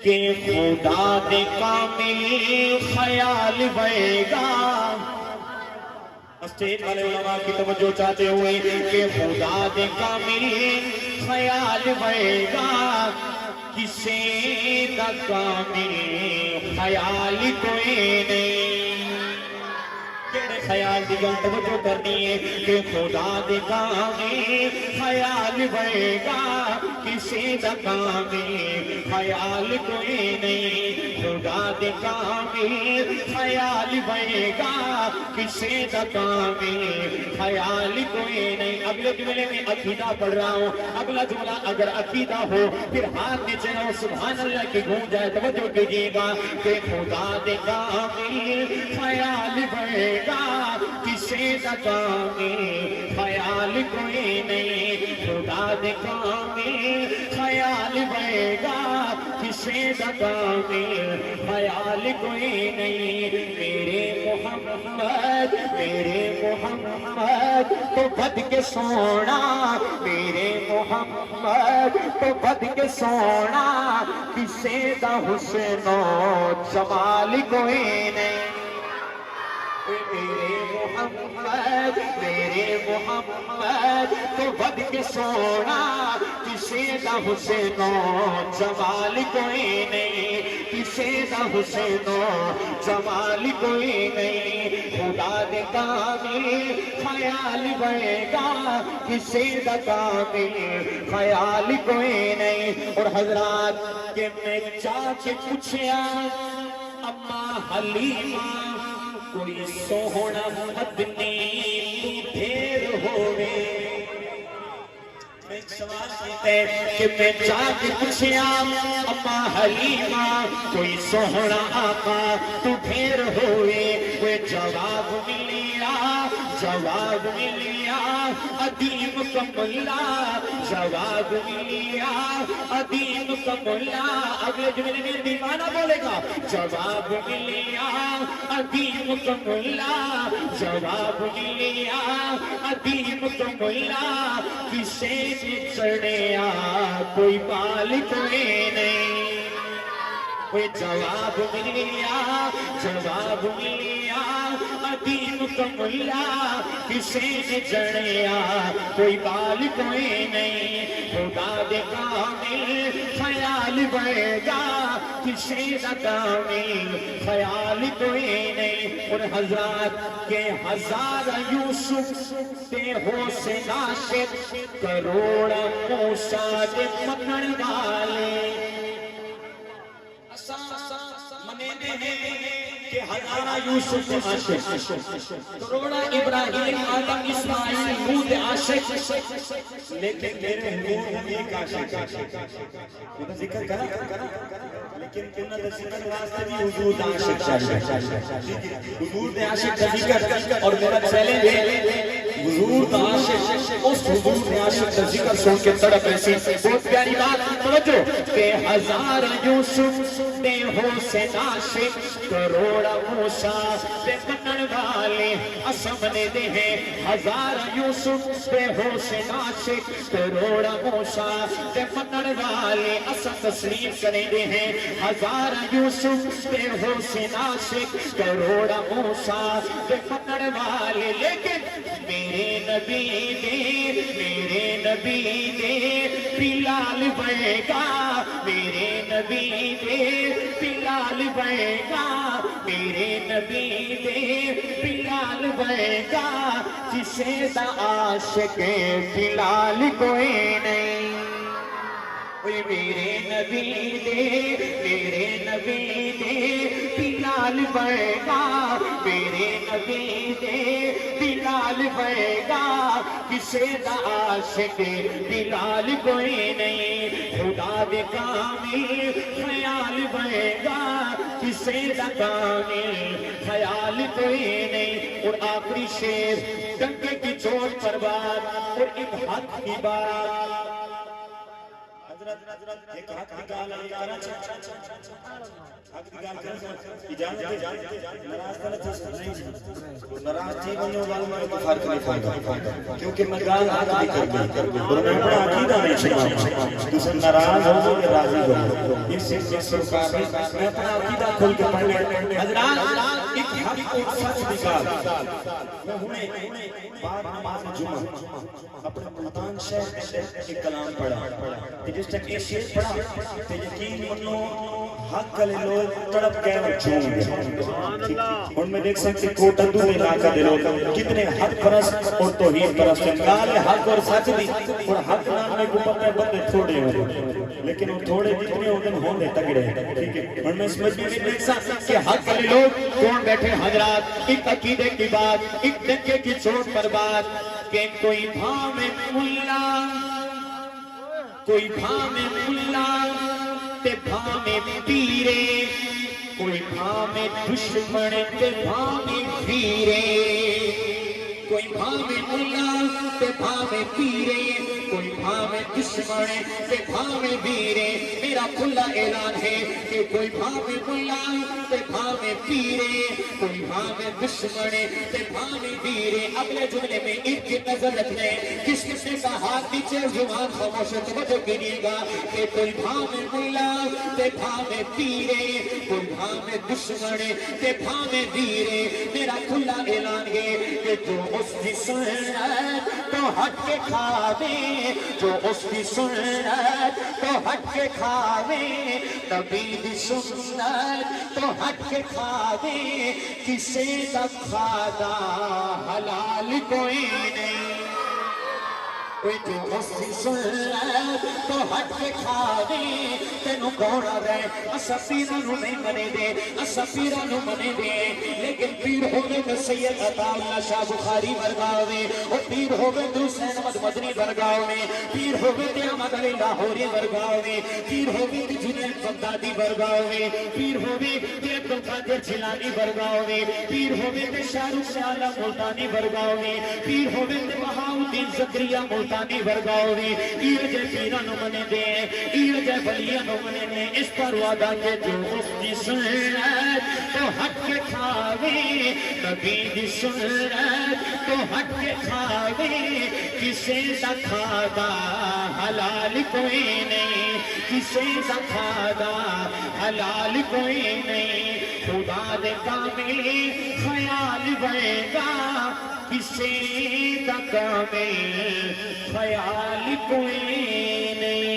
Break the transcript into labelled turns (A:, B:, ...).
A: کہ خدا دے کامل خیال بے گا. اسٹیج والے علماء کی توجہ چاہتے ہوئے کہ خدا دے کامل خیال بے گا کسے دا کامل خیال کوئی نہیں. کیڑے خیال دی گل توجہ کرنی ہے کہ خدا دے کامل خیال بے گا کسے دا کامل خیال کوئی نہیں. خدا دے کامل خیال بے گا کسے دا کامل خیال کوئی نہیں. اگلے جملے میں عقیدہ پڑھ رہا ہوں. اگلا جملہ اگر عقیدہ ہو پھر ہاتھ نیچے ہو سبحان اللہ کی گونج ہے. توجہ کیجیے گا کہ خدا دے کامل خیال بے گا کسے دا کامل خیال کوئی نہیں. خدا دے کامل خیال بے گا کسے دا کامل خیال کوئی نہیں. میرے محمد تو بد کے سونا میرے محمد تو بد کے سونا کسے دا حسن و جمال کوئی نہیں. میرے محمد تو بد کے سونا کسے دا حسن و جمال کوئی نہیں. کسے دا حسن و جمال کوئی نہیں. خدا دے کامل خیال بے گا کسے دا کامل خیال کوئی نہیں. اور حضرات کہ میں چاہ کے پوچھیا اماں حلیمہ کوئی سوہنا مدنی تو ڈھیر ہوئے. ایک سوال ہے کہ میں چاہ کے پوچھیا اماں حلیمہ کوئی سوہنا آقا تو ڈھیر ہوئے. وہ جواب ملیا عدیم کملا جواب ملیا عدیم کملا. اگلے جملے میں دیوانہ بولے گا. جواب ملیا عدیم کملا جواب ملیا عدیم کملا کسے چڑھیا کوئی بال کوئی نہیں. کوئی جواب ملیا عدیم کملا کسے نے جڑیا کوئی بال کوئی نہیں. خدا دے کامل خیال بے گا کسے دا کامل خیال کوئی نہیں. اور حضرات کے ہزار یوسف تے ہو سے عاشق کروڑ موسیٰ دے پکڑ والے. منے ہیں کہ ہزارہ یوسف دے عاشق کروڑا ابراہیم آدم اسماعیل ہود عاشق لیکن میرے حضور ایک عاشق. انہوں ذکر کرا لیکن انہوں نے ذکر واسطے بھی حضور دا عاشق چاہیے. حضور دے عاشق دا ذکر اور میرا چیلنج ہے حضور دا عاشق اس حضور دے عاشق دا ذکر سن کے تڑپ ایسی. بہت پیاری بات توجہ کہ ہزار یوسف دے ہو سے عاشق کروڑا موسیٰ دے پکڑ والے. اسمنے دے ہیں ہزار یوسف دے ہو سے عاشق کروڑا موسیٰ دے پکڑ والے. اسم تسلیم کریں دے ہیں ہزار یوسف دے ہو سے عاشق کروڑا موسیٰ دے پکڑ والے. لیکن میرے نبی دے بلال بے گا میرے نبی دے بلال بے گا میرے نبی دے بلال بے گا کسے دا عاشق بلال کوئی نہیں. میرے نبی دے بلال بے گا میرے نبی دے بلال بے گا کسے دا عاشق بلال کوئی نہیں. خدا دے کامل خیال بے گا کسے دا کامل خیال کوئی نہیں. اور آخری شعر ڈنکے کی چوٹ پر بات اور ایک ہاتھ کی بات.
B: ایک حق کی گال کرنا حق کی گال کرنا اجازت ناراض ناراض تھی ونو گال میں فرق نہیں پائے کیونکہ میں گال حق کی کر گئی اور میں اپنا عقیدہ نہیں چھپاؤں تو ناراض ہو کہ راضی ہو اس سے سرکار میں اپنا عقیدہ کھول کے پڑھنے حضرات ایک حق اور سچ کی گال میں ہمیں بعد نماز جمعہ اپنے ملتان شہر میں ایک کلام پڑھا جس تک یہ شیر پڑھا تو یقین منو حق کلے لوگ تڑپ گئے اور چون گئے ان میں دیکھ سکتے کوٹ اندو علاقہ دے لوگ کتنے حق پرست اور توحید پرست گال حق اور سچ دی اور حق نام میں کو پتہ بندے تھوڑے ہوئے لیکن وہ تھوڑے جتنے ہوتے ہوندے تگڑے ٹھیک ہے اور میں اس مجمع میں دیکھ سکتا کہ حق کلے لوگ کون بیٹھے حضرات ایک عقیدے کی بات ایک دنکے کی چوٹ پر بات کہ کوئی بھاؤ میں ملا کوئی بھاؤ میں ملا تے بھاؤ میں پیرے کوئی بھاؤ میں دشمن تے بھاؤ میں پیرے کوئی بھاؤ میں ملا تے بھاؤ میں پیرے کوئی بھاؤ میں دشمن تے بھاؤ میں پیرے میرا کھلا اعلان ہے کہ کوئی بھاؤ میں ملا تے بھاؤ میں پیرے کوئی بھاؤ میں دشمن تے بھاؤ میں پیرے اگلے جملے میں ان کی نظر رکھنے کس کس نے کہا ہاتھ نیچے زبان خاموش توجہ کیجیے گا کہ کوئی بھاؤ میں ملا تے بھاؤ میں پیرے کوئی بھاؤ میں دشمن تے بھاؤ میں پیرے میرا کھلا اعلان ہے کہ جو اس کی سنت تو ہٹ کے کھاوے جو اس کی سنت تو ہٹ کے کھاوے نبی دی سنت تو ہٹ کے کھاوے کسے کا کھانا حلال کوئی نہیں کوئی جو اس کی سنت تو ہٹ کے کھاوے تینوں کون آ رہے اسا پیرانو نہیں منے دے اسا پیرانو منے دے لیکن پیر ہوگے تو سید عطا اللہ شاہ بخاری ورگاوے اور پیر ہوگے تو حسین احمد مدنی ورگاوے پیر ہوگے تو احمد علی لاہوری ورگاوے پیر ہوگے تو جنید بغدادی ورگاوے پیر ہوگے تو عبدالقادر جیلانی ورگاوے پیر ہوگے تو شاہ رخ عالم ملتانی ورگاوے پیر ہوگے تو بہاؤالدین زکریا ملتانی ورگاوے یہ جے پیرانو منے دے یہ جے ولیانو منے دے اس پر وعدہ کہ جو اس کی سنت تو ہٹ کے کھاوے نبی دی سنت تو ہٹ کے کھاوے کسے دا کھادا حلال کوئی نہیں کسے دا کھادا حلال کوئی نہیں خدا دے کامل خیال بڑھے گا کسے دا کامل خیال کوئی نہیں